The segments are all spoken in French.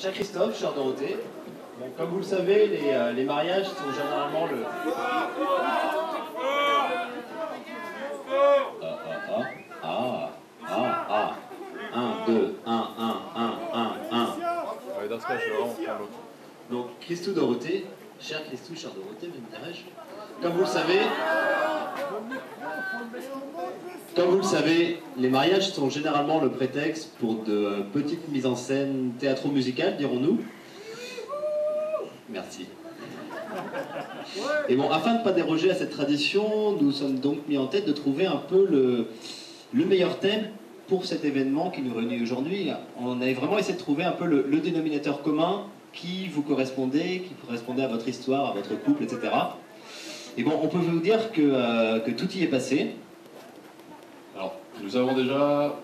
Cher Christophe, chère Dorothée, bon, comme vous le savez, les mariages sont généralement le... Ah. 1, 2, 1, 1. Ouais, dans ce cas, je vais vraiment prendre l'autre. Donc, Christou Dorothée, cher Christou, chère Dorothée, même dirais-je, comme vous le savez, les mariages sont généralement le prétexte pour de petites mises en scène théâtro-musicales, dirons-nous. Merci. Et bon, afin de ne pas déroger à cette tradition, nous sommes donc mis en tête de trouver un peu le meilleur thème pour cet événement qui nous réunit aujourd'hui. On avait vraiment essayé de trouver un peu le dénominateur commun qui vous correspondait, à votre histoire, à votre couple, etc. Et bon, on peut vous dire que tout y est passé. Alors, nous avons déjà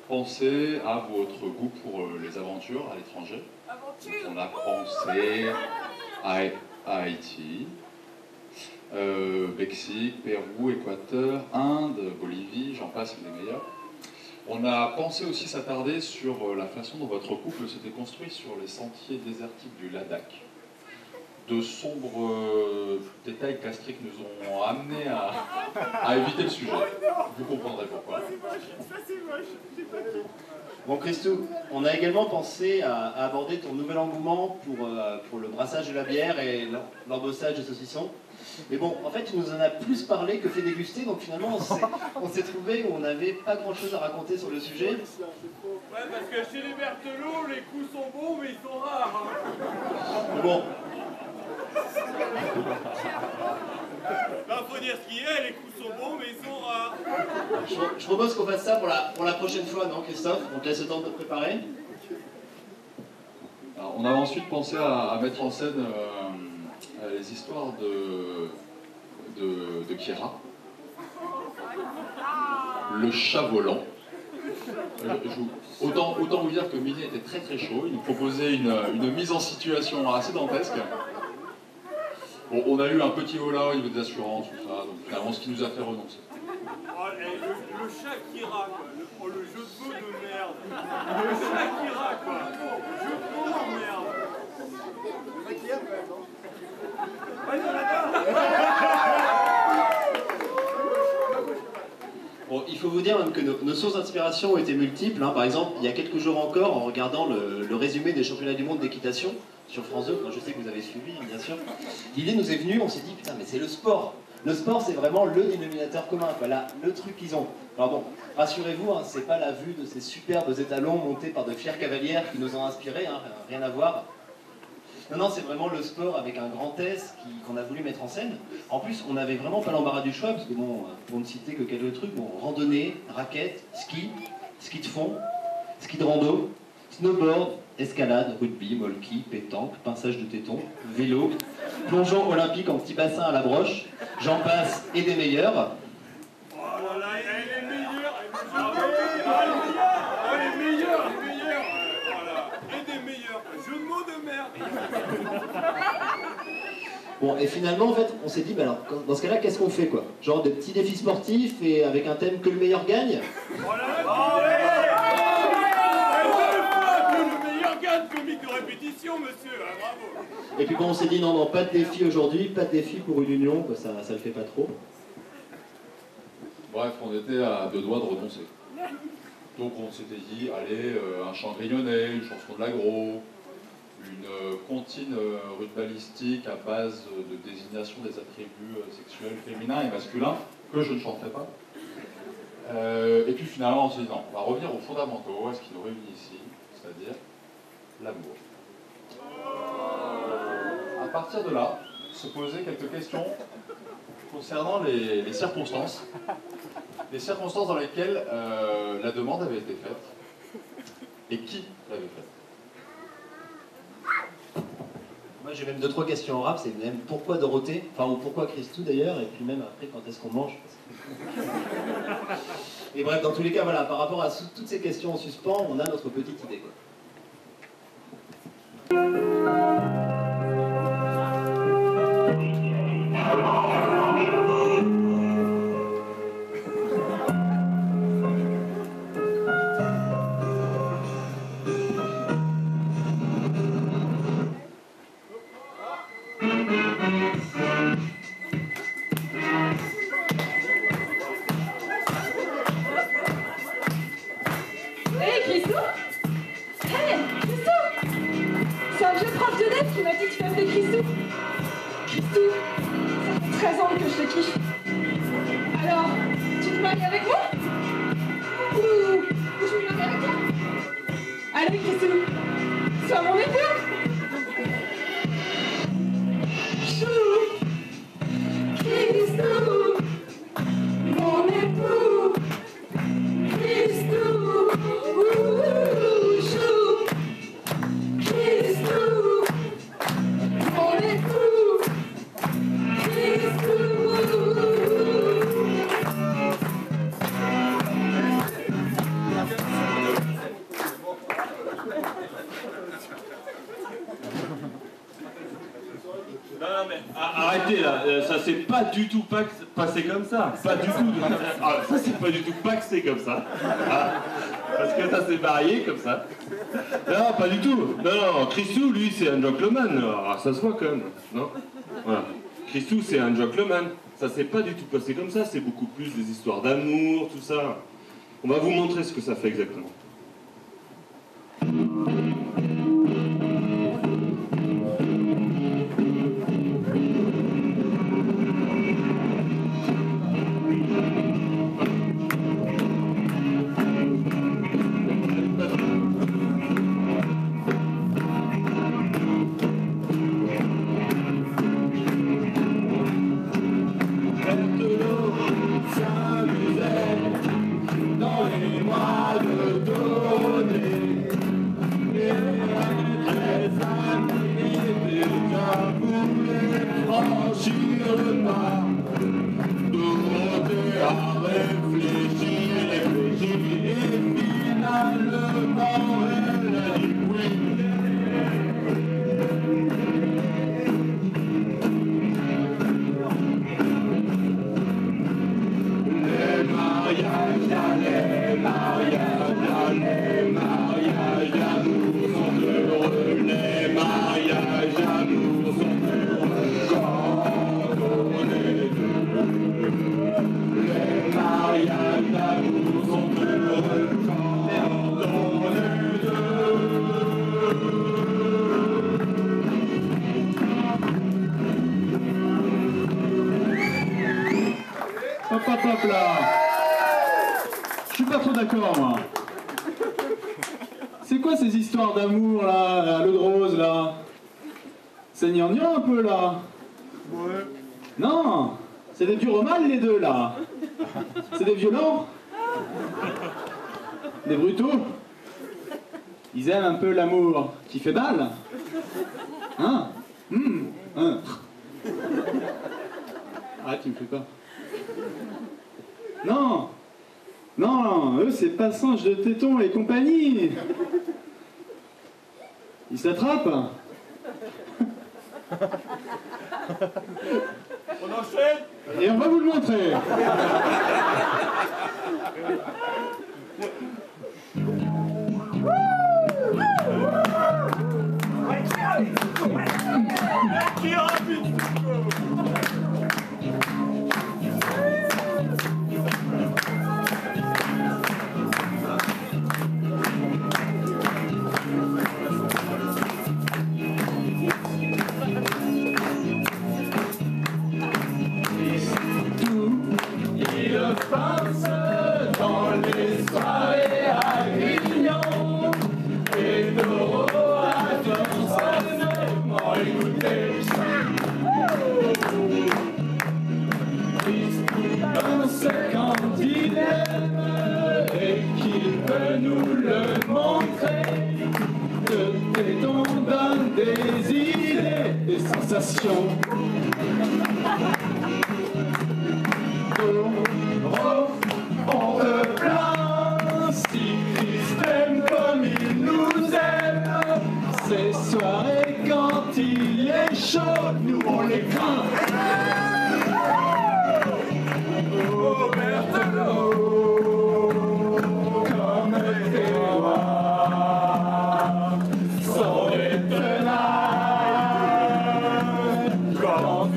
pensé à votre goût pour les aventures à l'étranger. On a pensé à Haïti, Mexique, Pérou, Équateur, Inde, Bolivie, j'en passe, les meilleurs. On a pensé aussi s'attarder sur la façon dont votre couple s'était construit sur les sentiers désertiques du Ladakh. De sombres détails gastriques nous ont amenés à éviter le sujet. Vous comprendrez pourquoi. Bon, Christou, on a également pensé à aborder ton nouvel engouement pour le brassage de la bière et l'embossage de saucissons. Mais bon, en fait, tu nous en as plus parlé que fait déguster, donc finalement, on s'est trouvé où on n'avait pas grand-chose à raconter sur le sujet. Ouais, parce que chez les Berthelot, les coups sont bons, mais ils sont rares. Mais bon. Ben, faut dire ce qui est, les coups sont bons, mais ils sont rares. Je propose qu'on fasse ça pour la prochaine fois, non, Christophe? On te laisse le temps de te préparer. Alors, on a ensuite pensé à mettre en scène les histoires de Kira, le chat volant. Autant vous dire que Mini était très très chaud, il nous proposait une mise en situation assez dantesque. Bon, on a eu un petit volat au niveau des assurances, tout ça, donc finalement ce qui nous a fait renoncer. Oh, le chat Kira, quoi. Le jeu de mots de merde. Le chat Kira, quoi. Le jeu de mots de merde. Bon, il faut vous dire même que nos sources d'inspiration ont été multiples. Hein. Par exemple, il y a quelques jours encore, en regardant le résumé des championnats du monde d'équitation sur France 2, je sais que vous avez suivi, bien sûr, l'idée nous est venue, on s'est dit, putain, mais c'est le sport. Le sport, c'est vraiment le dénominateur commun, voilà, le truc qu'ils ont. Alors bon, rassurez-vous, hein, c'est pas la vue de ces superbes étalons montés par de fières cavalières qui nous ont inspirés, hein, rien à voir. Non, c'est vraiment le sport avec un grand S qu'on a voulu mettre en scène. En plus, on n'avait vraiment pas l'embarras du choix, parce que bon, pour ne citer que quelques trucs, bon, randonnée, raquettes, ski de fond, ski de rando, snowboard, escalade, rugby, molki, pétanque, pinçage de tétons, vélo, plongeon olympique en petit bassin à la broche, j'en passe et des meilleurs. Oh là là, elle est meilleure. Les meilleurs. Voilà. Et des meilleurs. Jeu de mots de merde. Bon, et finalement, en fait, on s'est dit, bah alors, dans ce cas-là, qu'est-ce qu'on fait, quoi? Genre des petits défis sportifs et avec un thème que le meilleur gagne? Oh là là, le meilleur gagne, comique de répétition, monsieur. Ah, bravo. Et puis bon, on s'est dit, non, pas de défi aujourd'hui, pas de défi pour une union, quoi, ça le fait pas trop. Bref, on était à deux doigts de renoncer. Donc on s'était dit, allez, un chant grignonné, une chanson de l'agro, une comptine ritualistique à base de désignation des attributs sexuels féminins et masculins, que je ne chanterai pas. Et puis finalement on s'est dit, non, on va revenir aux fondamentaux, à ce qui nous réunit ici, c'est-à-dire l'amour. À partir de là, se poser quelques questions concernant les circonstances. Les circonstances dans lesquelles la demande avait été faite et qui l'avait faite. Moi j'ai même 2-3 questions en rap, c'est même pourquoi Dorothée, enfin ou pourquoi Christou d'ailleurs, et puis même après quand est-ce qu'on mange. Et bref, dans tous les cas, voilà, par rapport à toutes ces questions en suspens, on a notre petite idée, quoi. je te kiffe. Alors, tu te maries avec moi? Ou je me marie avec toi? Allez, Christou, sois mon époux. Chou, Christou, mon époux. Christou, chou, Christou, mon époux. Christou. Non, mais arrêtez là, ça s'est pas du tout passé comme ça. Pas du tout. Ça s'est pas du tout passé comme ça. Ah, parce que ça s'est marié comme ça. Non, pas du tout. Non, Christou, lui, c'est un gentleman. Alors, ça se voit quand même, non? Voilà. Christou, c'est un gentleman. Ça s'est pas du tout passé comme ça. C'est beaucoup plus des histoires d'amour, tout ça. On va vous montrer ce que ça fait exactement. Hop là. Je suis pas trop d'accord, moi. C'est quoi ces histoires d'amour, là, à l'eau de rose, là? C'est gnangnan un peu, là. Ouais. Non, c'est des vieux romans, les deux, là. C'est des violents. Des brutaux. Ils aiment un peu l'amour qui fait balle. Hein? Hein. Arrête, tu me fais peur. Non, non, eux c'est passage de tétons et compagnie. Ils s'attrapent. On enchaîne. Et on va vous le montrer. Qui est rapide? Des idées, des sensations. On te plaint, si Christ aime comme il nous aime. Ces soirées quand il est chaud, nous on les craint. Oh Berthelot, comme tes rois sont des tenailles. Quand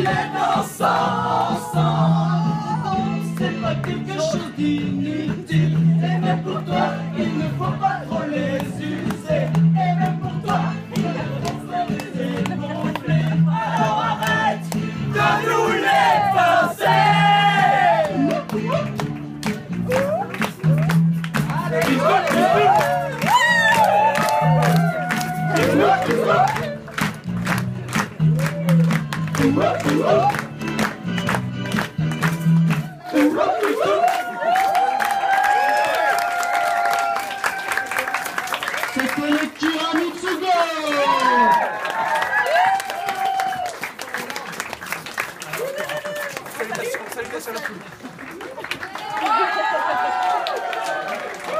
mettre ensemble, c'est pas quelque chose d'inutile. Et même pour toi, il ne faut pas trop les user. Et même pour toi, il ne faut pas les dégonfler. Alors arrête de nous les pincer. Allez,